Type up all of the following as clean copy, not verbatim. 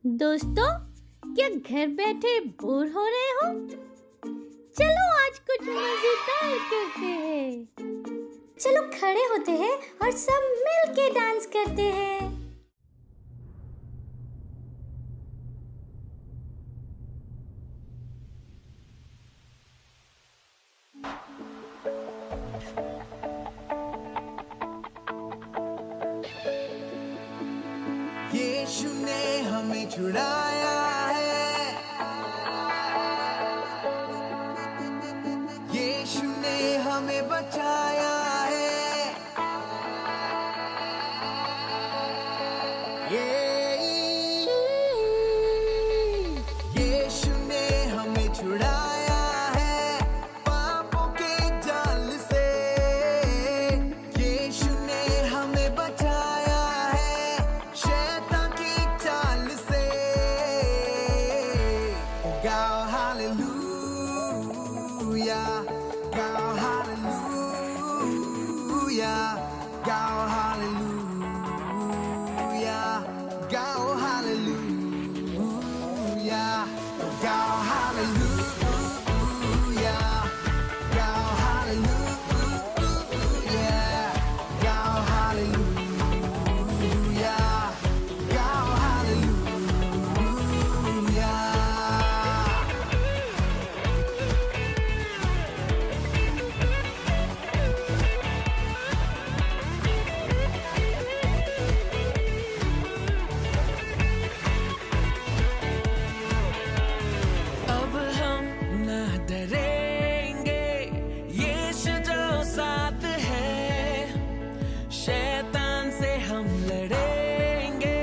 दोस्तों, क्या घर बैठे बोर हो रहे हो? चलो आज कुछ मजेदार करते हैं। चलो खड़े होते हैं और सब मिल के डांस करते हैं। यीशु ने हमें छुड़ाया है, यीशु ने हमें बचाया है। यीशु ने हमें छुड़ाया है पापों के जाल से, यीशु ने हमें बचाया है शैतान की चाल से। गाओ हालेलुया, गाओ हालेलुया, गाओ हालेलुया, गाओ हालेलुया, गाओ हालेलुया, गाओ हालेलुया, गाओ हालेलुया, गाओ हालेलुया। अब हम न डरेंगे, यीशु जो साथ है, शैतान से हम लड़ेंगे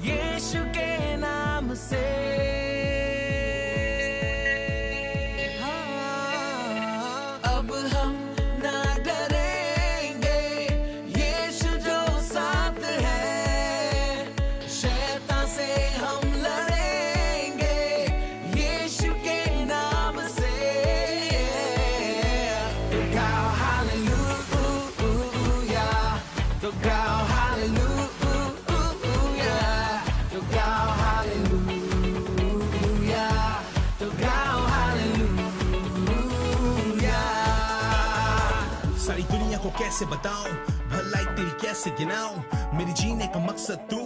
यीशु के नाम से। अब हम न डरेंगे, यीशु जो साथ है, शैतान से हम लड़ेंगे यीशु के नाम से। तो गाओ हालेलुया, तो गाओ हालेलुया, तो गाओ हालेलुया, तो गाओ हालेलुया। सारी दुनिया को कैसे बताऊं, भलाई तेरी कैसे गिनाऊं, मेरे जीने का मकसद तू,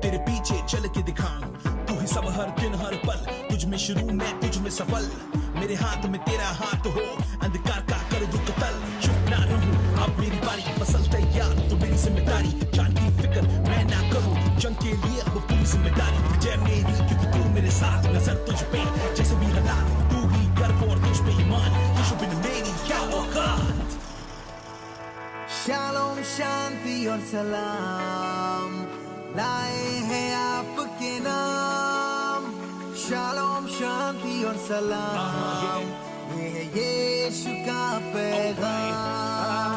तेरे पीछे चल के दिखाऊं। तू ही सब हर दिन हर पल, तुझ में शुरू मैं तुझ में सफल, मेरे हाथ में तेरा हाथ हो, अंधकार का कर दू कतल। चुप ना रहूं अब मेरी बारी, फसल तैयार तो मेरी जिम्मेदारी, जान की फिक्र मैं ना करूं, जंग के लिए अब पूरी जिम्मेदारी। जय मेरी क्योंकि तू मेरे साथ, नजर तुझ पे जैसे भी हालात, तू ही कर और तुझ पे ईमान, यीशु बिन मेरी क्या औकात। शालोम शांति और सलाम लाए हैं आपके नाम। शालोम शांति और सलाम, ये है यीशु का पैगाम।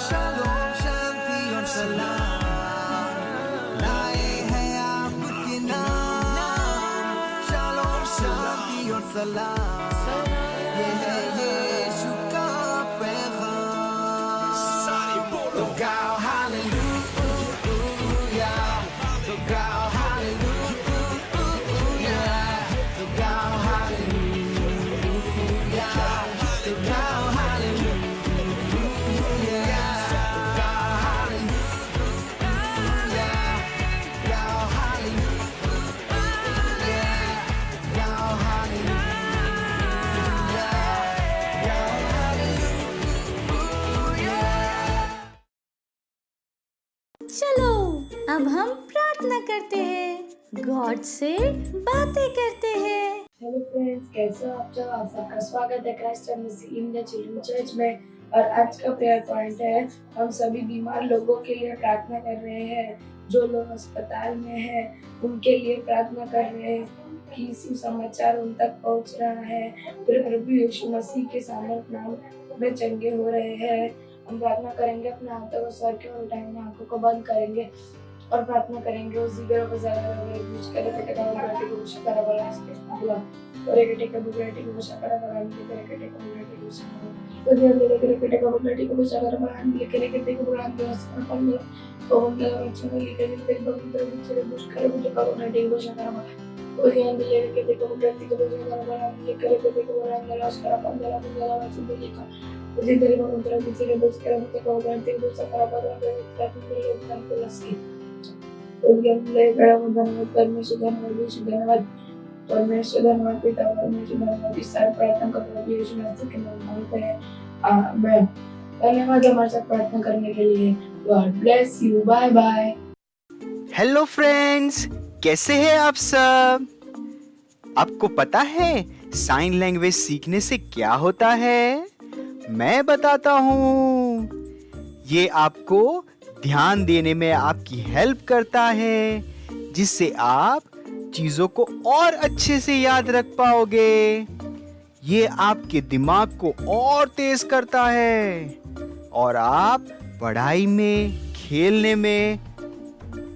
शालोम शांति और सलाम लाए हैं आपके नाम। शालोम शांति और सलाम, ये है यीशु का पैगाम। सारे बोलो तो गाओ हालेलुया, तो गाओ हालेलुया, तो गाओ हालेलुया, तो गाओ हालेलुया, गाओ हालेलुया, गाओ हालेलुया, गाओ हालेलुया, गाओ हालेलुया। चलो अब हम प्रार्थना करते हैं, गॉड से बातें करते हैं। हेलो फ्रेंड्स, कैसे हो आप सब? आप सबका स्वागत है क्राइस्ट इंडिया चिल्ड्रन चर्च में। और आज का प्रेयर पॉइंट है, हम सभी बीमार लोगों के लिए प्रार्थना कर रहे हैं। जो लोग अस्पताल में हैं उनके लिए प्रार्थना कर रहे हैं कि सुसमाचार उन तक पहुंच रहा है, फिर प्रभु यीशु मसीह के सामर्थ्य नाम में चंगे हो रहे हैं। हम प्रार्थना करेंगे, अपने हाथों को सर के और उठाएंगे, आंखों को बंद करेंगे और प्रार्थना करेंगे। उस जीगर को ज़्यादा कुछ करे पटेगा और बैठे को कुछ करा वाला इसके बुला और एक टेका बुगरेटी को शक्कर वाला नहीं करे टेका बुगरेटी को शक्कर धन्यवाद परमेश्वर धन्यवाद पिता परमेश्वर धन्यवाद इस सारे प्रार्थना का प्रभु यीशु मसीह के नाम में मांगते हैं आमीन। धन्यवाद हमारे साथ प्रार्थना करने के लिए। God bless you. Bye bye. Hello friends, कैसे हैं आप सब? आपको पता है साइन लैंग्वेज सीखने से क्या होता है? मैं बताता हूँ। ये आपको ध्यान देने में आपकी हेल्प करता है, जिससे आप चीजों को और अच्छे से याद रख पाओगे। ये आपके दिमाग को और तेज करता है और आप पढ़ाई में, खेलने में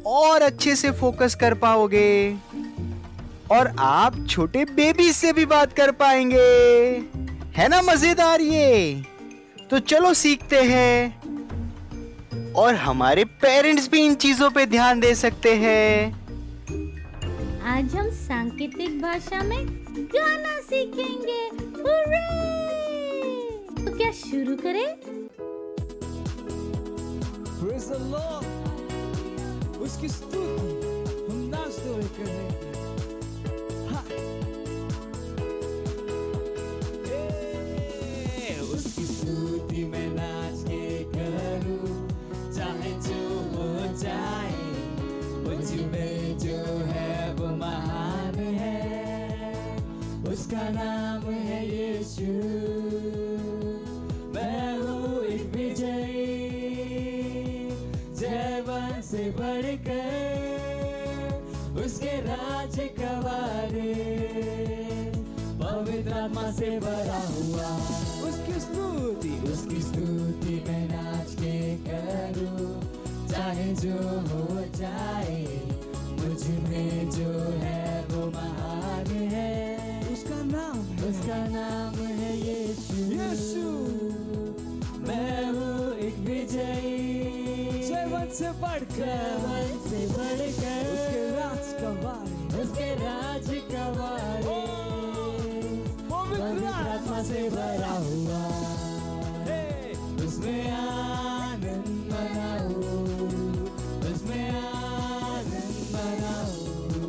और अच्छे से फोकस कर पाओगे और आप छोटे बेबी से भी बात कर पाएंगे। है ना मजेदार ये? तो चलो सीखते हैं और हमारे पेरेंट्स भी इन चीजों पे ध्यान दे सकते हैं। आज हम सांकेतिक भाषा में गाना सीखेंगे। हुर्रे! तो क्या शुरू करें? Praise the Lord. उसकी स्तुति हम नाचते हुए करेंगे। हाँ। उसकी स्तुति में नाच के करूं, चाहे जो हो जाए, मुझ में जो है वो महान है, उसका नाम है यीशु। मैं हूँ एक विजयी, जयवन से बढ़कर उसके राज का वारिस, पवित्र आत्मा से भरा हुआ। उसकी स्तुति मैं नाच के करूं, चाहे जो हो जाए, मुझ में जो है वो महान है, उसका नाम है यीशु। मैं हूँ एक विजयी, जयवन से बढ़कर उसके राज का वारिस, पवित्र आत्मा से भरा हुआ। उसमें आनंद मनाऊं, उसमें आनंद मनाऊं,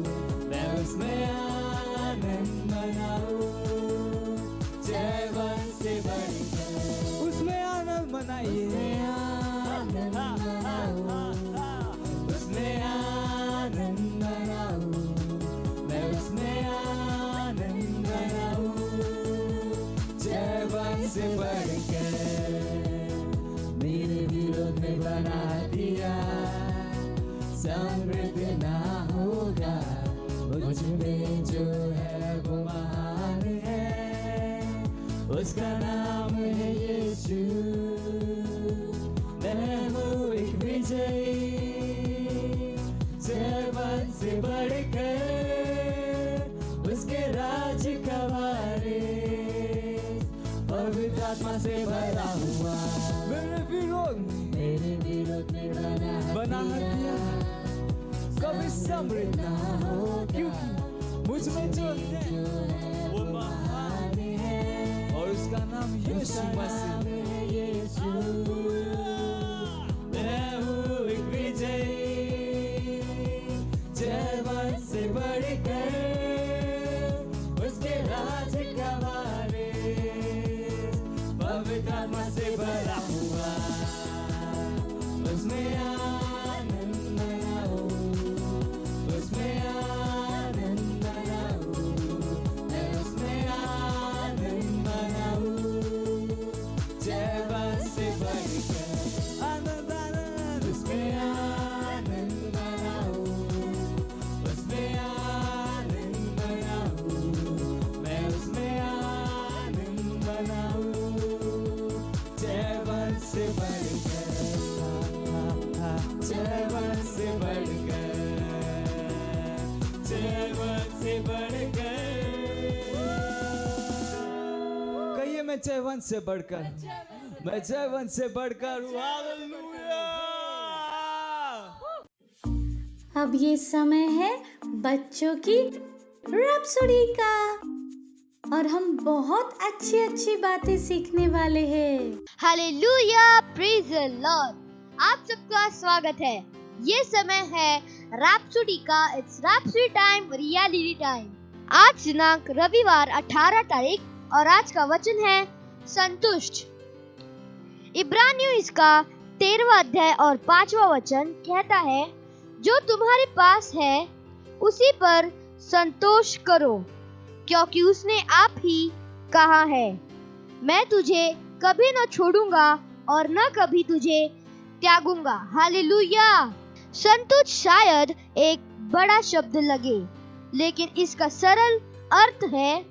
मैं उसमें आनंद मनाऊं, जयवन से बढ़कर उसमें आनंद मनाइए। उसमें आनंद मनाऊं, मैं उसमें आनंद मनाऊं, जयवन से बढ़कर मेरे विरोध में बना दिया, समृद्ध ना होगा, मुझ में जो है वो महान है, उसका नाम है यीशु। मैं हूँ एक विजयी, जयवन से बढ़कर उसके राज का वारिस, पवित्र आत्मा से भरा हुआ। मेरे विरोध में बना दिया, कभी समृद्ध ना हो, क्योंकि मुझ में जो है वो महान है, और उसका नाम यीशु मसीह है। मैं हूँ एक विजयी, जयवन से बढ़कर उसके राज का वारिस, पवित्र आत्मा से भरा हुआ। उसमें आनंद मनाऊं, जयवंत से बढ़कर हूँ। हालेलुया। अब ये समय है बच्चों की रैप्सोडी का और हम बहुत अच्छी अच्छी बातें सीखने वाले हैं। Hallelujah, praise the Lord. आप सबका स्वागत है। ये समय है रैप्सोडी का। It's rhapsody time, reality time. आज दिनांक रविवार 18 तारीख और आज का वचन है संतुष्ट। इब्रानियों इसका 13वां अध्याय और 5वां वचन कहता है, जो तुम्हारे पास है उसी पर संतोष करो, क्योंकि उसने आप ही कहा है, मैं तुझे कभी न छोड़ूंगा और न कभी तुझे त्यागूंगा। हालेलुया। संतुष्ट शायद एक बड़ा शब्द लगे, लेकिन इसका सरल अर्थ है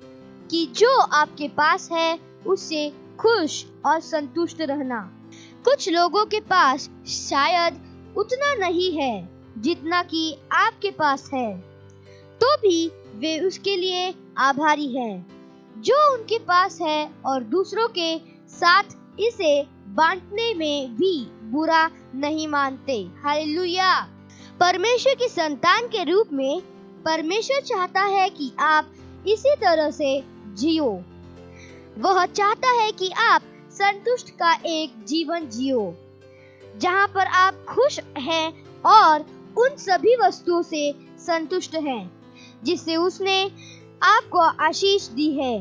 कि जो आपके पास है उससे खुश और संतुष्ट रहना। कुछ लोगों के पास शायद उतना नहीं है जितना कि आपके पास है, तो भी वे उसके लिए आभारी हैं। जो उनके पास है और दूसरों के साथ इसे बांटने में भी बुरा नहीं मानते। हालेलुया। परमेश्वर की संतान के रूप में परमेश्वर चाहता है कि आप इसी तरह से जियो। वह चाहता है कि आप संतुष्ट का एक जीवन जियो, जहां पर आप खुश हैं और उन सभी वस्तुओं से संतुष्ट हैं जिससे उसने आपको आशीष दी है,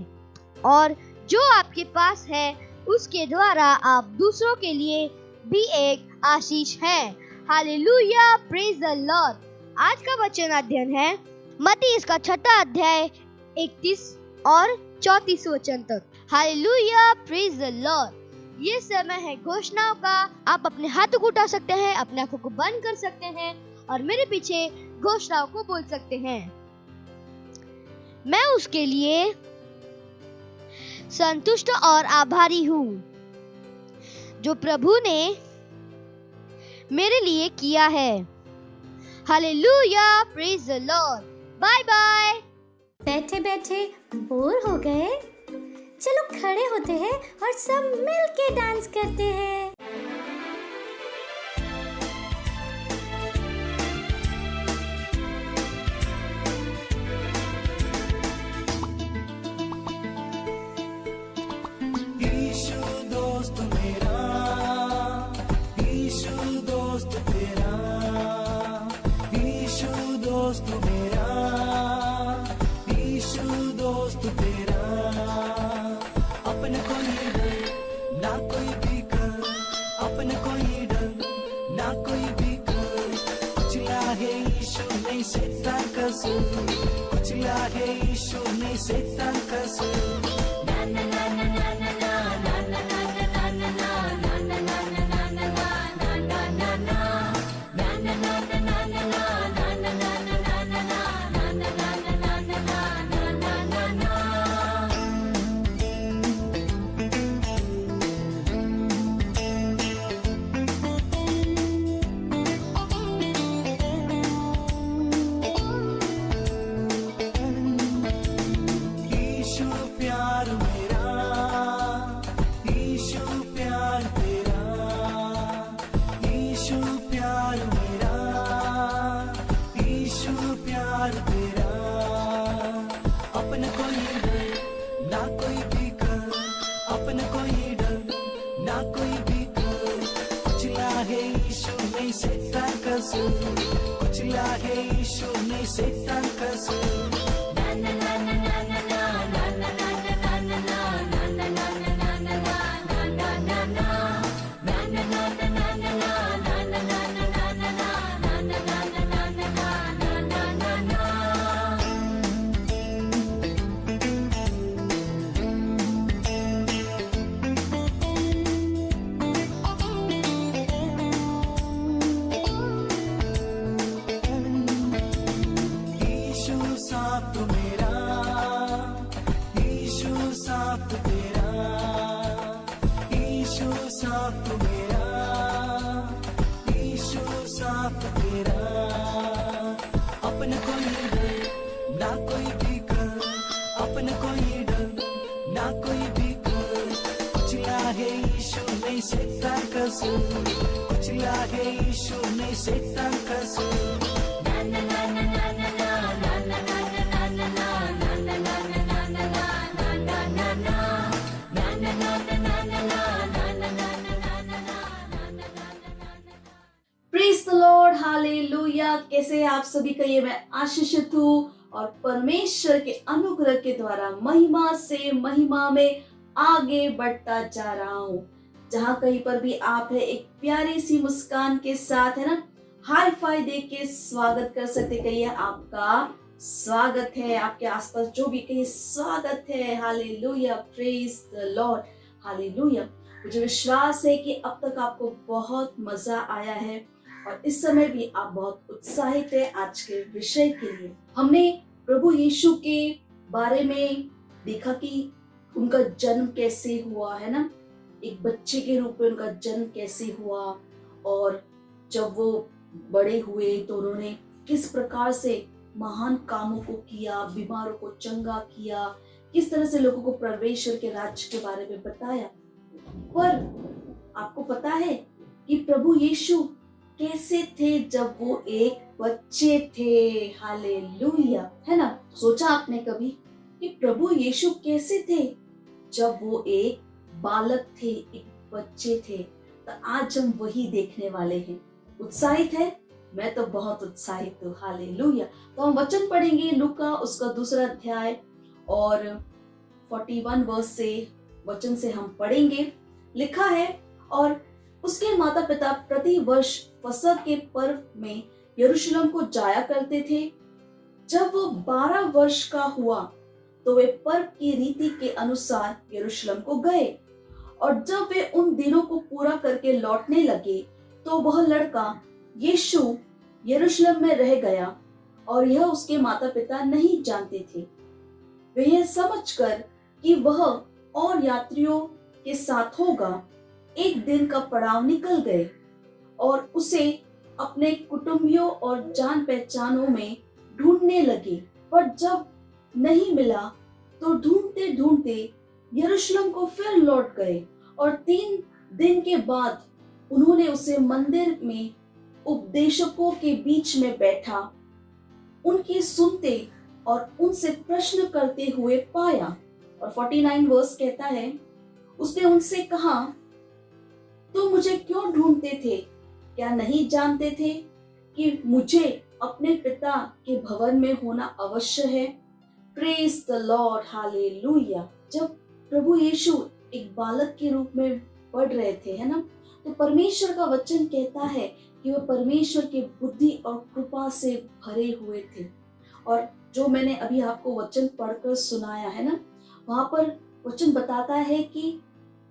और जो आपके पास है उसके द्वारा आप दूसरों के लिए भी एक आशीष है। Hallelujah, praise the Lord. आज का वचन अध्ययन है मत्ती इसका 6वां अध्याय 31 और 34 वचन तक। Hallelujah, praise the Lord. ये समय है घोषणाओं का। आप अपने हाथों को उठा सकते हैं, अपने आंखों को बंद कर सकते हैं और मेरे पीछे घोषणाओं को बोल सकते हैं। मैं उसके लिए संतुष्ट और आभारी हूँ जो प्रभु ने मेरे लिए किया है। Hallelujah, praise the Lord. Bye bye. बैठे बैठे बोर हो गए? चलो खड़े होते हैं और सब मिल के डांस करते हैं। कुचला है यीशु ने शैतान का सूर। ना ना ना ना ना ना ना ना ना ना ना ना ना ना कुचला है यीशु ने शैतान का सूर। ना ना ना ना ना ना ना ना ना ना ना ना ना ना कोई भी कर, कसूर उचला है यीशु ने शैतान का सूर ना ना ना ना ना ना ना ना ना ना ना ना ना ना ना ना ना प्रेज द लॉर्ड, हालेलुया। कैसे हैं आप सभी? कहिए मैं आशीषित हूँ और परमेश्वर के अनुग्रह के द्वारा महिमा से महिमा में आगे बढ़ता जा रहा हूँ। जहाँ कहीं पर भी आप है, एक प्यारी सी मुस्कान के साथ है ना, हाई फाई दे के स्वागत कर सकते। कहिए आपका स्वागत है, आपके आसपास जो भी कहिए स्वागत है। Hallelujah, praise the Lord, hallelujah. मुझे विश्वास है कि अब तक आपको बहुत मजा आया है और इस समय भी आप बहुत उत्साहित है आज के विषय के लिए। हमने प्रभु यीशु के बारे में देखा कि उनका जन्म कैसे हुआ है ना, एक बच्चे के रूप में उनका जन्म कैसे हुआ, और जब वो बड़े हुए तो उन्होंने किस प्रकार से महान कामों को किया, बीमारों को चंगा किया, किस तरह से लोगों को परमेश्वर के राज्य के बारे में बताया। पर आपको पता है कि प्रभु यीशु कैसे थे जब वो एक बच्चे थे? हालेलुया, है ना। सोचा आपने कभी कि प्रभु यीशु कैसे थे जब वो एक बालक थे, एक बच्चे थे? तो आज हम वही देखने वाले हैं। उत्साहित है? मैं तो बहुत उत्साहित हूँ। हालेलुया। तो हम वचन पढ़ेंगे लूका उसका 2 अध्याय और 41 वर्स से वचन से हम पढ़ेंगे। लिखा है, और उसके माता पिता प्रति वर्ष फसह के पर्व में यरूशलेम को जाया करते थे। जब वो 12 वर्ष का हुआ तो वे पर्व की रीति के अनुसार यरूशलेम को गए, और जब वे उन दिनों को पूरा करके लौटने लगे तो वह लड़का यीशु यरूशलेम में रह गया, और यह उसके माता पिता नहीं जानते थे। वे यह समझकर कि वह और यात्रियों के साथ होगा, एक दिन का पड़ाव निकल गए और उसे अपने कुटुंबियों और जान पहचानों में ढूंढने लगे। पर जब नहीं मिला तो ढूंढते ढूंढते यरूशलेम को फिर लौट गए, और 3 दिन के बाद उन्होंने उसे मंदिर में उपदेशकों के बीच में बैठा उनकी सुनते और उनसे प्रश्न करते हुए पाया। और 49 वर्स कहता है, उसने उनसे कहा, तुम मुझे क्यों ढूंढते थे? क्या नहीं जानते थे कि मुझे अपने पिता के भवन में होना अवश्य है? Praise the Lord, hallelujah. जब प्रभु यीशु एक बालक के रूप में बढ़ रहे थे, है ना, तो परमेश्वर का वचन कहता है कि वह परमेश्वर की बुद्धि और कृपा से भरे हुए थे। और जो मैंने अभी आपको वचन पढ़कर सुनाया है ना, वहां पर वचन बताता है कि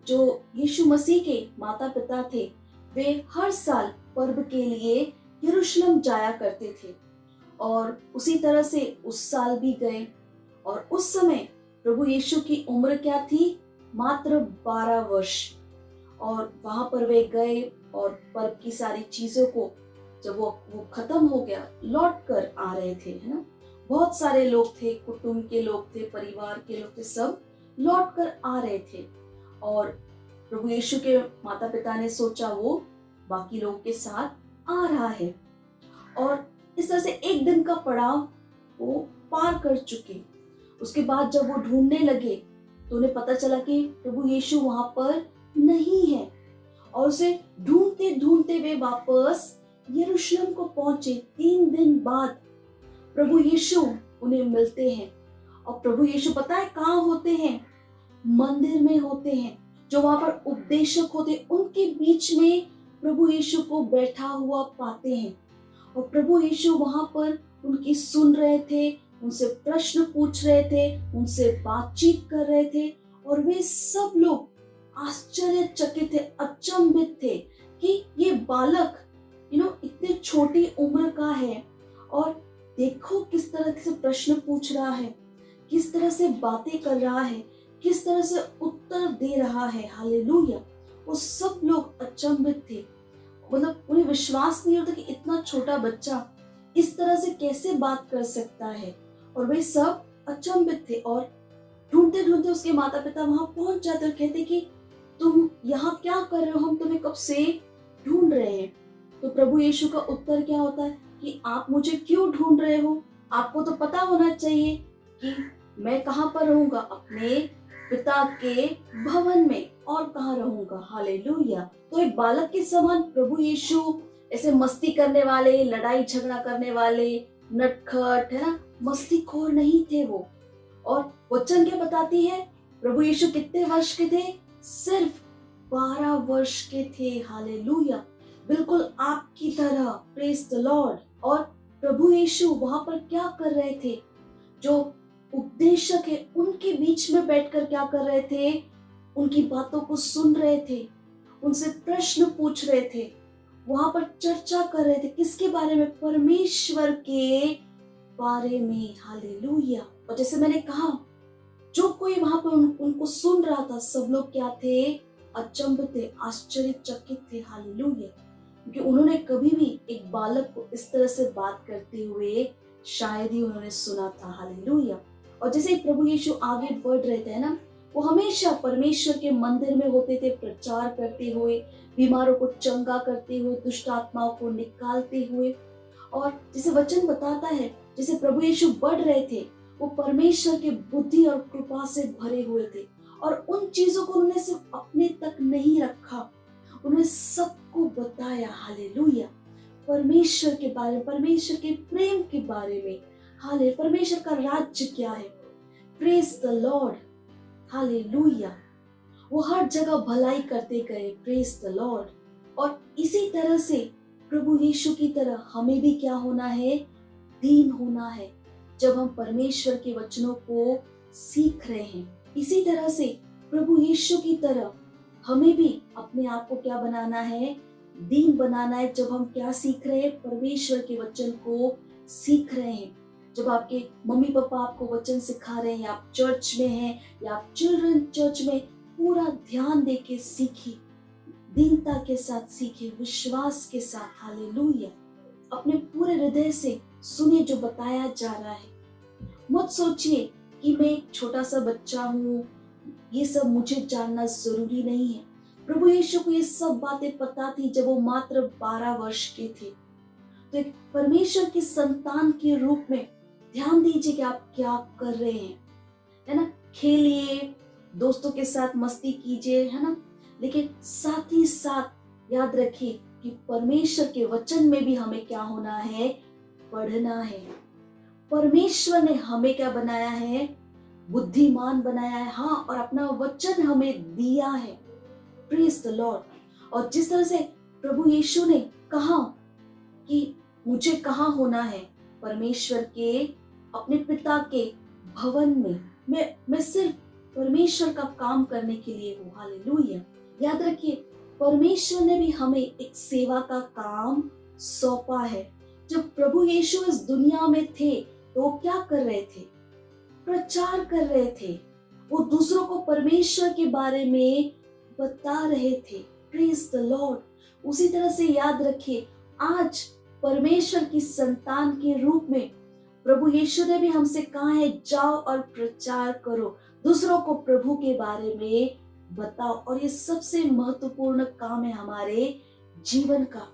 जो यीशु मसीह के माता पिता थे, वे हर साल पर्व के लिए यरूशलेम जाया करते थे, और उसी तरह से उस साल भी गए। और उस समय प्रभु यीशु की उम्र क्या थी? मात्र 12 वर्ष। और वहां पर वे गए और पर्व की सारी चीजों को जब वो खत्म हो गया, लौट कर आ रहे थे, है ना। बहुत सारे लोग थे, कुटुंब के लोग थे, परिवार के लोग थे, सब लौट कर आ रहे थे। और प्रभु यीशु के माता पिता ने सोचा वो बाकी लोगों के साथ आ रहा है, और इस तरह से एक दिन का पड़ाव वो पार कर चुके। उसके बाद जब वो ढूंढने लगे तो उन्हें पता चला कि प्रभु यीशु वहां पर नहीं है, और उसे ढूंढते ढूंढते वे वापस यरूशलेम को पहुंचे। 3 दिन बाद प्रभु यीशु उन्हें मिलते हैं, और प्रभु यीशु पता है कहाँ होते हैं? मंदिर में होते हैं। जो वहां पर उपदेशक होते, उनके बीच में प्रभु यीशु को बैठा हुआ पाते हैं, और प्रभु यीशु वहां पर उनकी सुन रहे थे, उनसे प्रश्न पूछ रहे थे, उनसे बातचीत कर रहे थे। और वे सब लोग आश्चर्यचकित थे, अचंभित थे कि ये बालक इतने छोटी उम्र का है, और देखो किस तरह से प्रश्न पूछ रहा है, किस तरह से बातें कर रहा है, किस तरह से उत्तर दे रहा है। हालेलुया। वो सब लोग अचंभित थे, मतलब उन्हें विश्वास नहीं होता कि इतना छोटा बच्चा इस तरह से कैसे बात कर सकता है, और वे सब अचंभित थे। और ढूंढते ढूंढते उसके माता पिता वहां पहुंच जाते और कहते कि तुम यहाँ क्या कर रहे हो, हम तुम्हें कब से ढूंढ रहे हैं। तो प्रभु यीशु का उत्तर क्या होता है कि आप मुझे क्यों ढूंढ रहे हो, आपको तो पता होना चाहिए कि मैं कहाँ पर रहूंगा, अपने पिता के भवन में, और कहाँ रहूंगा। हालेलुया। तो एक बालक के समान प्रभु यीशु ऐसे मस्ती करने वाले, लड़ाई झगड़ा करने वाले, नटखट, है ना, मस्तीखोर नहीं थे वो। और वचन क्या बताती है, प्रभु यीशु कितने वर्ष के थे, सिर्फ 12 वर्ष के थे। हालेलुया। बिल्कुल आपकी तरह। Praise the Lord. और प्रभु यीशु वहां पर क्या कर रहे थे, जो उपदेशक है उनके बीच में बैठकर क्या कर रहे थे, उनकी बातों को सुन रहे थे, उनसे प्रश्न पूछ रहे थे, वहां पर चर्चा कर रहे थे। किसके बारे में, परमेश्वर के बारे में। हालेलुया। और जैसे मैंने कहा, जो कोई वहां पर उनको सुन रहा था, सब लोग क्या थे, अचंभ थे, आश्चर्यचकित थे। हालेलुया। क्योंकि उन्होंने कभी भी एक बालक को इस तरह से बात करते हुए शायद ही उन्होंने सुना था। हालेलुया। और जैसे प्रभु यीशु आगे बढ़ रहे थे ना, वो हमेशा परमेश्वर के मंदिर में होते थे, प्रचार करते हुए, बीमारों को चंगा करते हुए, दुष्ट आत्माओं को निकालते हुए। और जैसे वचन बताता है, जैसे प्रभु यीशु बढ़ रहे थे, वो परमेश्वर के बुद्धि और कृपा से भरे हुए थे। और उन चीजों को उन्होंने सिर्फ अपने तक नहीं रखा, उन्होंने सबको बताया। हालेलुया। परमेश्वर के बारे में, परमेश्वर के प्रेम के बारे में। हाले परमेश्वर का राज्य क्या है। Praise the Lord. हालेलुया। वो हर जगह भलाई करते गए। Praise the Lord. और इसी तरह से प्रभु यीशु की तरह हमें भी क्या होना है, दीन होना है। जब हम परमेश्वर के वचनों को सीख रहे हैं, इसी तरह से प्रभु यीशु की तरह हमें भी अपने आप को क्या बनाना है, दीन बनाना है। जब हम क्या सीख रहे हैं, परमेश्वर के वचन को सीख रहे हैं। जब आपके मम्मी पापा आपको वचन सिखा रहे हैं, आप चर्च में हैं या आप चिल्ड्रन चर्च में, पूरा ध्यान दे के सीखिए, दीनता के साथ सीखिए, विश्वास के साथ। हालेलुया। अपने पूरे हृदय से सुनिए जो बताया जा रहा है। मत सोचिए कि मैं एक छोटा सा बच्चा हूँ, ये सब मुझे जानना जरूरी नहीं है। प्रभु यीशु को ये सब बातें पता थी जब वो मात्र 12 वर्ष के थे। तो एक परमेश्वर की संतान के रूप में ध्यान दीजिए कि आप क्या कर रहे हैं, है ना। खेलिए, दोस्तों के साथ मस्ती कीजिए, है ना, लेकिन साथ ही साथ याद रखिए कि परमेश्वर के वचन में भी हमें क्या होना है, पढ़ना है। परमेश्वर ने हमें क्या बनाया है, बुद्धिमान बनाया है। हाँ, और अपना वचन हमें दिया है। Praise the Lord. और जिस तरह से प्रभु यीशु ने कहा कि मुझे कहाँ होना है, परमेश्वर के, अपने पिता के भवन में। मैं सिर्फ परमेश्वर का काम करने के लिए हूँ। हालेलुया। याद रखिए, परमेश्वर ने भी हमें एक सेवा का काम सौंपा है। जब प्रभु यीशु इस दुनिया में थे तो वो क्या कर रहे थे, प्रचार कर रहे थे। वो दूसरों को परमेश्वर के बारे में बता रहे थे। Praise the Lord. उसी तरह से याद रखिए, आज परमेश्वर की संतान के रूप में प्रभु यीशु ने भी हमसे कहा है, जाओ और प्रचार करो, दूसरों को प्रभु के बारे में बताओ। और ये सबसे महत्वपूर्ण काम है हमारे जीवन का।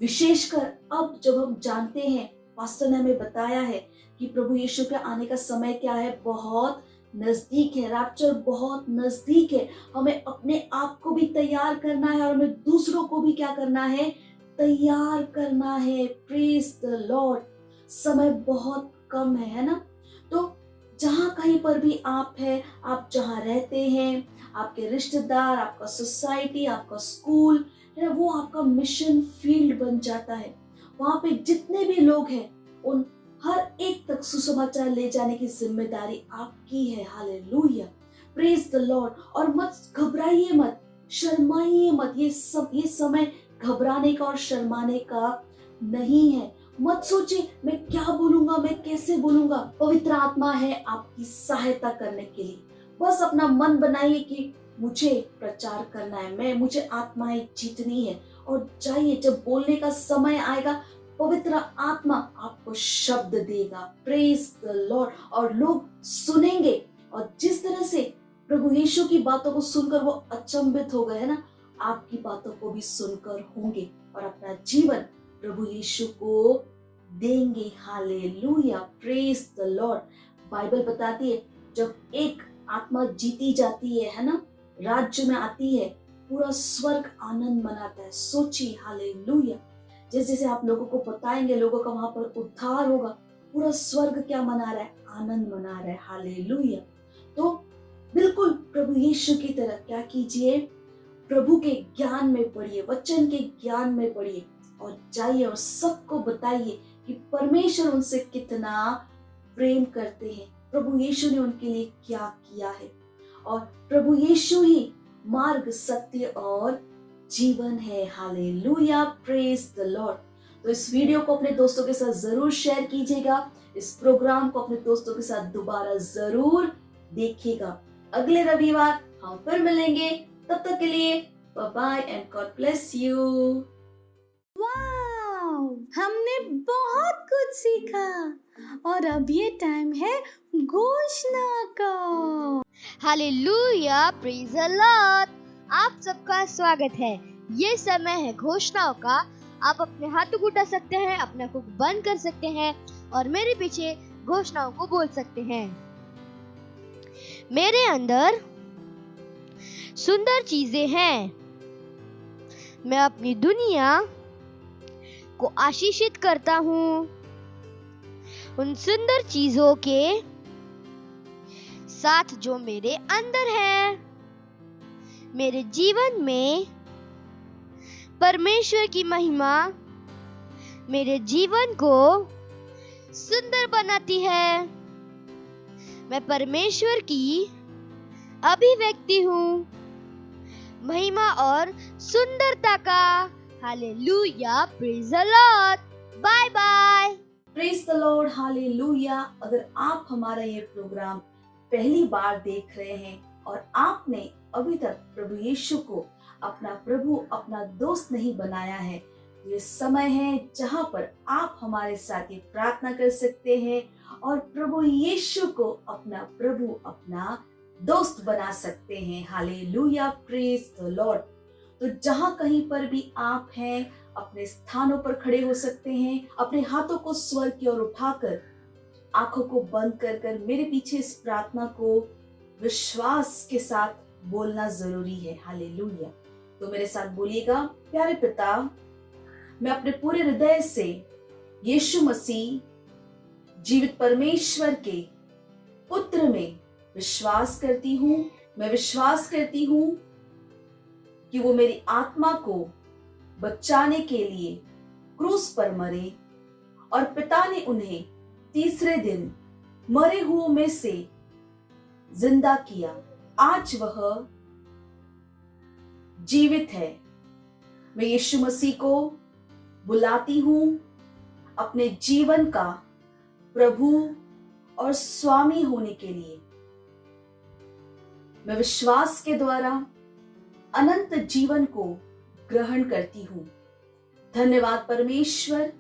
विशेषकर अब जब हम जानते हैं, पास्टर ने हमें बताया है कि प्रभु यीशु के आने का समय क्या है, बहुत नजदीक है, रैप्चर बहुत नजदीक है। हमें अपने आप को भी तैयार करना है और हमें दूसरों को भी क्या करना है, तैयार करना है। Praise the Lord. समय बहुत कम है ना। तो जहाँ कहीं पर भी आप हैं, आप जहाँ रहते हैं, आपके रिश्तेदार, आपका सोसाइटी, आपका स्कूल है, वो आपका मिशन फील्ड बन जाता है। वहाँ पे जितने भी लोग हैं, उन हर एक तक सुसमाचार ले जाने की जिम्मेदारी आपकी है। हालेलुया। Praise the Lord. और मत घबराइए, मत शर्माइए मत। ये समय घबराने का और शर्माने का नहीं है। मत सोचिए मैं क्या बोलूंगा, मैं कैसे बोलूंगा। पवित्र आत्मा है आपकी सहायता करने के लिए। बस अपना मन बनाइए कि मुझे प्रचार करना है, मुझे आत्माएं जीतनी है, और जाइए। जब बोलने का समय आएगा, पवित्र आत्मा आपको शब्द देगा। Praise the Lord. और लोग सुनेंगे। और जिस तरह से प्रभु यीशु की बातों को सुनकर वो अचंभित हो गए, है ना। आपकी बातों को भी सुनकर होंगे और अपना जीवन प्रभु यीशु को देंगे। Hallelujah, praise the Lord. Bible बताती है जब एक आत्मा जीती जाती है ना, राज्य में आती है, पूरा स्वर्ग आनंद मनाता है। सोचिए, हालेलुया। जैसे जैसे आप लोगों को बताएंगे, लोगों का वहां पर उद्धार होगा, पूरा स्वर्ग क्या मना रहा है? आनंद मना रहा है। हालेलुया। तो बिल्कुल प्रभु यीशु की तरह क्या कीजिए, प्रभु के ज्ञान में पढ़िए, वचन के ज्ञान में पढ़िए और जाइए और सबको बताइए कि परमेश्वर उनसे कितना प्रेम करते हैं, प्रभु यीशु ने उनके लिए क्या किया है। और प्रभु यीशु ही मार्ग, सत्य और जीवन है। Hallelujah, praise the Lord. तो इस वीडियो को अपने दोस्तों के साथ जरूर शेयर कीजिएगा। इस प्रोग्राम को अपने दोस्तों के साथ दोबारा जरूर देखिएगा। अगले रविवार हम फिर मिलेंगे। तब तक के लिए bye bye and God bless you. Wow, हमने बहुत कुछ सीखा और अब ये टाइम है घोषणा का। Hallelujah, praise the Lord. आप सबका स्वागत है। ये समय है घोषणाओं का। आप अपने हाथों को उठा सकते हैं, अपने आंखों को बंद कर सकते हैं और मेरे पीछे घोषणाओं को बोल सकते हैं। मेरे अंदर सुंदर चीजें हैं। मैं अपनी दुनिया को आशीषित करता हूँ। उन सुंदर चीजों के साथ जो मेरे अंदर है, मेरे जीवन में परमेश्वर की महिमा मेरे जीवन को सुंदर बनाती है। मैं परमेश्वर की अभिव्यक्ति हूँ, महिमा और सुंदरता का। Hallelujah, praise the Lord. Bye bye. Praise the Lord, hallelujah. अगर आप हमारा ये प्रोग्राम पहली बार देख रहे हैं और आपने अभी तक प्रभु यीशु को अपना प्रभु, अपना दोस्त नहीं बनाया है, तो ये समय है जहां पर आप हमारे साथ ये प्रार्थना कर सकते हैं और प्रभु यीशु को अपना प्रभु, अपना दोस्त बना सकते हैं। Hallelujah, praise the Lord. तो जहां कहीं पर भी आप हैं, अपने स्थानों पर खड़े हो सकते हैं, अपने हाथों को स्वर्ग की ओर उठाकर, आंखों को बंद कर कर मेरे पीछे इस प्रार्थना को विश्वास के साथ बोलना जरूरी है। हालेलुया। तो मेरे साथ बोलिएगा, प्यारे पिता, मैं अपने पूरे हृदय से यीशु मसीह जीवित परमेश्वर के पुत्र में विश्वास करती हूँ। मैं विश्वास करती हूँ कि वो मेरी आत्मा को बचाने के लिए क्रूस पर मरे और पिता ने उन्हें तीसरे दिन मरे हुओं में से जिंदा किया। आज वह जीवित है। मैं यीशु मसीह को बुलाती हूँ अपने जीवन का प्रभु और स्वामी होने के लिए। मैं विश्वास के द्वारा अनंत जीवन को ग्रहण करती हूँ। धन्यवाद परमेश्वर,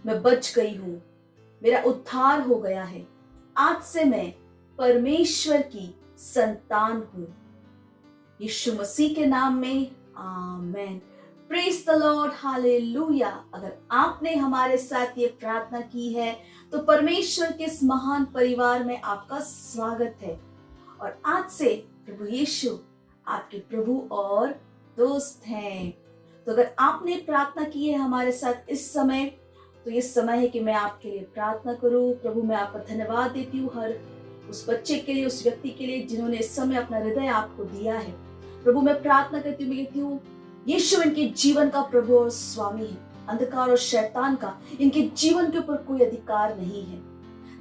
मैं बच गई हूँ, मेरा उद्धार हो गया है। आज से मैं परमेश्वर की संतान हूँ। यीशु मसीह के नाम में amen. Praise the Lord, hallelujah. अगर आपने हमारे साथ ये प्रार्थना की है तो परमेश्वर के इस महान परिवार में आपका स्वागत है। और आज से प्रभु यीशु आपके प्रभु और दोस्त हैं। तो अगर आपने प्रार्थना की है हमारे साथ इस समय, तो ये समय है कि मैं आपके लिए प्रार्थना करूं। प्रभु, मैं आपका धन्यवाद देती हूँ हर उस बच्चे के लिए, उस व्यक्ति के लिए जिन्होंने इस समय अपना हृदय आपको दिया है। प्रभु, मैं प्रार्थना करती हूँ, मैं कहती हूँ यीशु इनके जीवन का प्रभु और स्वामी है। अंधकार और शैतान का इनके जीवन के ऊपर कोई अधिकार नहीं है।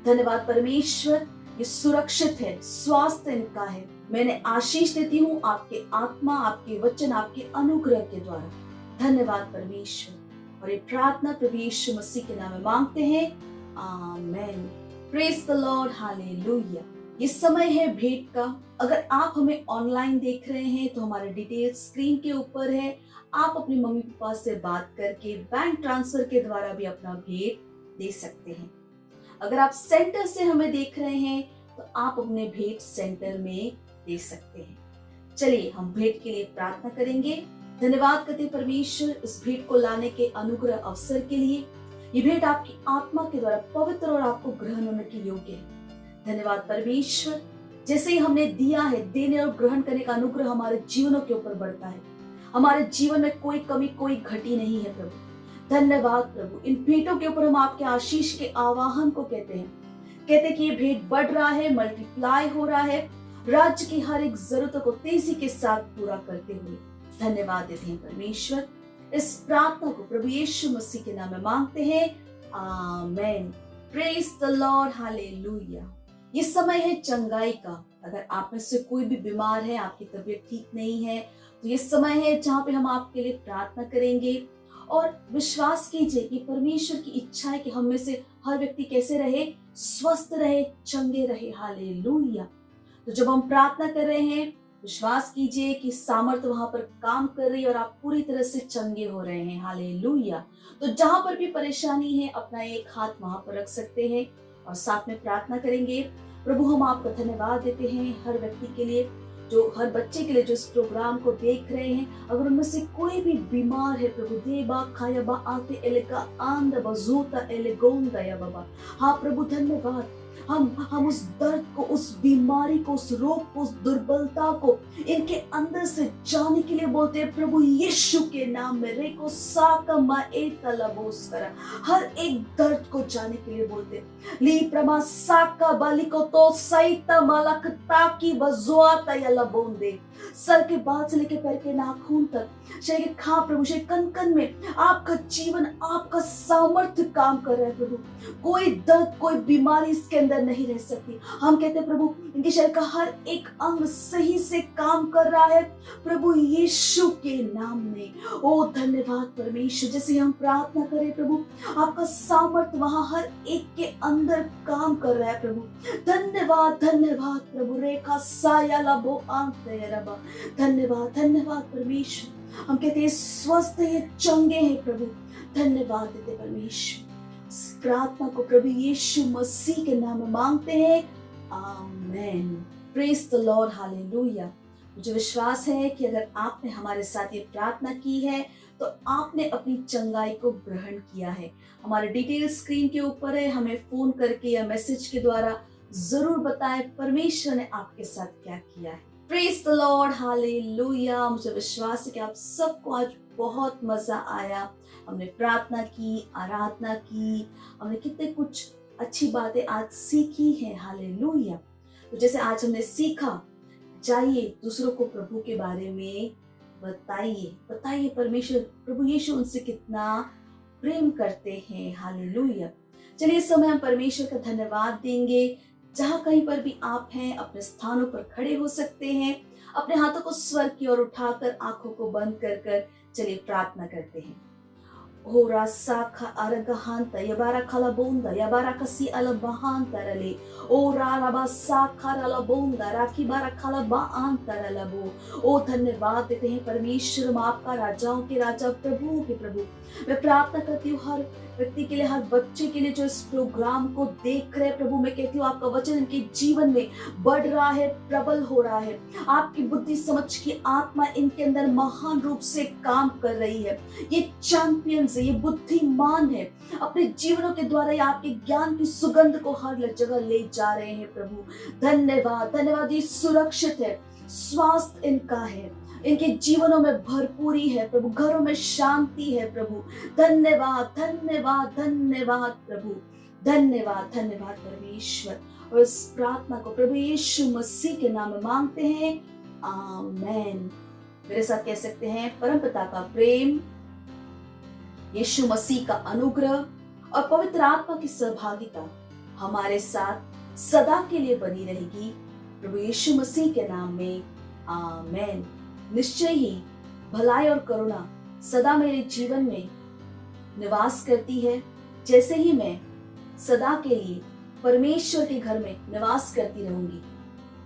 धन्यवाद परमेश्वर, ये सुरक्षित है, स्वास्थ्य इनका है। मैंने आशीष देती हूँ आपके आत्मा, आपके वचन, आपके अनुग्रह के द्वारा। धन्यवाद परमेश्वर। और ये प्रार्थना प्रभु यीशु मसीह के नाम में मांगते हैं, amen. Praise the Lord, hallelujah. ये समय है भेंट का। अगर आप हमें ऑनलाइन देख रहे हैं तो हमारे डिटेल्स स्क्रीन के ऊपर है। आप अपने मम्मी पापा से बात करके बैंक ट्रांसफर के द्वारा भी अपना भेंट दे सकते हैं। अगर आप सेंटर से हमें देख रहे हैं तो आप अपने भेंट सेंटर में दे सकते हैं। चलिए हम भेंट के लिए प्रार्थना करेंगे। धन्यवाद करते हैं परमेश्वर इस भेंट को लाने के अनुग्रह अवसर के लिए। ये भेंट आपकी आत्मा के द्वारा पवित्र और आपको ग्रहण होने के योग्य है। धन्यवाद परमेश्वर, जैसे ही हमने दिया है, देने और ग्रहण करने का अनुग्रह हमारे जीवनों के ऊपर बढ़ता है। हमारे जीवन में कोई कमी, कोई घटी नहीं है प्रभु। धन्यवाद प्रभु, इन भेंटों के ऊपर हम आपके आशीष के आवाहन को कहते हैं कि ये भेंट बढ़ रहा है, मल्टीप्लाई हो रहा है, राज्य की हर एक जरूरतों को तेजी के साथ पूरा करते हुए। धन्यवाद देते हैं परमेश्वर। इस प्रार्थना को प्रभु यीशु मसीह के नाम में मांगते हैं, amen. Praise the Lord, hallelujah. ये समय है चंगाई का। अगर आप में से कोई भी बीमार है, आपकी तबीयत ठीक नहीं है, तो ये समय है जहाँ पे हम आपके लिए प्रार्थना करेंगे और विश्वास कीजिए कि परमेश्वर की इच्छा है कि हम में से हर व्यक्ति कैसे रहे, स्वस्थ रहे, चंगे रहे। हालेलुया। तो जब हम प्रार्थना कर रहे हैं, विश्वास कीजिए कि सामर्थ वहां पर काम कर रही है और आप पूरी तरह से चंगे हो रहे हैं। हालेलुया। तो जहां पर भी परेशानी है, अपना एक हाथ वहां पर रख सकते हैं और साथ में प्रार्थना करेंगे। प्रभु हम आपका धन्यवाद देते हैं हर व्यक्ति के लिए, जो हर बच्चे के लिए जो इस प्रोग्राम को देख रहे हैं। अगर उनमें से कोई भी बीमार है प्रभु, देबा खाया बा आते एलेका आंद बजूता एलेगोंदा या बाबा, हाँ प्रभु धन्यवाद। हम उस दर्द को, उस बीमारी को, उस रोग को, उस दुर्बलता को इनके अंदर से जाने के लिए बोलते हैं प्रभु यीशु के नाम में। रेको साका माए तलबोस करा, हर एक दर्द को जाने के लिए बोलते हैं। ली प्रमा साका बालिको तो सईता मालकता की बजुआता या लबोंदे, सर के बाल से लेकर पैर के नाखून तक, शरीर के खा प्रभु, शरीर कन कन में आपका जीवन, आपका सामर्थ्य काम कर रहा है प्रभु। कोई दर्द, कोई बीमारी इसके अंदर नहीं रह सकती। हम कहते हैं प्रभु इनके शरीर का हर एक अंग सही से काम कर रहा है प्रभु यीशु के नाम में। ओ धन्यवाद परमेश्वर। जैसे हम प्रार्थना करें प्रभु, आपका सामर्थ्य वहां हर एक के अंदर काम कर रहा है प्रभु। धन्यवाद धन्यवाद प्रभु। रेखा साया लबो आंते रबा, धन्यवाद धन्यवाद परमेश्वर। हम कहते हैं स्वस्थ है, चंगे हैं प्रभु। धन्यवाद देते परमेश्वर। प्रार्थना को प्रभु यीशु मसीह के नाम में मांगते हैं, amen. Praise the Lord, hallelujah. मुझे विश्वास है कि अगर आपने हमारे साथ ये प्रार्थना की है तो आपने अपनी चंगाई को ग्रहण किया है। हमारे डिटेल स्क्रीन के ऊपर है, हमें फोन करके या मैसेज के द्वारा जरूर बताएं परमेश्वर ने आपके साथ क्या किया है। Praise the Lord, hallelujah. मुझे विश्वास है कि आप सबको आज बहुत मजा आया। हमने प्रार्थना की, आराधना की, हमने कितने कुछ अच्छी बातें आज सीखी हैं। हालेलुया। तो जैसे आज हमने सीखा, जाइए दूसरों को प्रभु के बारे में बताइए परमेश्वर, प्रभु यीशु उनसे कितना प्रेम करते हैं। हालेलुया। चलिए इस समय हम परमेश्वर का धन्यवाद देंगे। जहाँ कहीं पर भी आप हैं, अपने स्थानों पर खड़े हो सकते हैं। अपने हाथों को स्वर की ओर उठाकर, आंखों को बंद कर चलिए प्रार्थना करते हैं। हो रासा खा अरगहांता यबारा खला बोंदा यबारा कसी अलबहांता रले ओ राराबा सा खरला बोंदा राखी बारा खला बांता रलबो। ओ धन्यवाद देते हैं परमेश्वर, हम आपका राजाओं के राजा, प्रभु के प्रभु। मैं प्रार्थना करती हूँ हर व्यक्ति के लिए, हर बच्चे के लिए जो इस प्रोग्राम को देख रहे हैं प्रभु। मैं कहती हूँ आपका वचन इनके जीवन में बढ़ रहा है, प्रबल हो रहा है। आपकी बुद्धि समझ की आत्मा इनके अंदर महान रूप से काम कर रही है। ये चैंपियंस है, ये बुद्धिमान है। अपने जीवनों के द्वारा ये आपके ज्ञान की सुगंध को हर जगह ले जा रहे हैं प्रभु। धन्यवाद धन्यवाद। ये सुरक्षित है, स्वास्थ्य इनका है, इनके जीवनों में भरपूरी है प्रभु, घरों में शांति है प्रभु। धन्यवाद धन्यवाद धन्यवाद प्रभु। धन्यवाद धन्यवाद परमेश्वर। और इस प्रार्थना को प्रभु यीशु मसीह के नाम में मांगते हैं, आमेन। मेरे साथ कह सकते हैं, परमपिता का प्रेम, यीशु मसीह का अनुग्रह और पवित्र आत्मा की सहभागिता हमारे साथ सदा के लिए बनी रहेगी प्रभु यीशु मसीह के नाम में, आमेन। निश्चय ही भलाई और करुणा सदा मेरे जीवन में निवास करती है, जैसे ही मैं सदा के लिए परमेश्वर के घर में निवास करती रहूंगी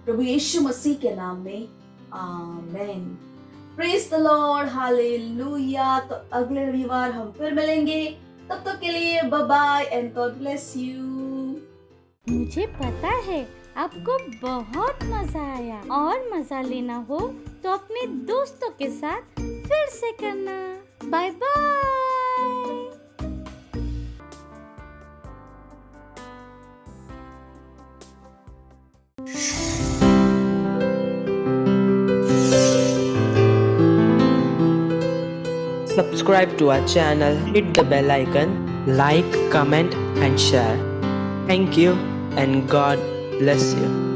प्रभु यीशु मसीह के नाम में, amen. Praise the Lord, hallelujah. तो अगले रविवार हम फिर मिलेंगे, तब तक के लिए bye bye and God bless you. मुझे पता है आपको बहुत मजा आया और मजा लेना हो तो अपने दोस्तों के साथ फिर से करना। Bye bye. Subscribe to our channel, hit the bell icon, like, comment and share. Thank you and God bless you.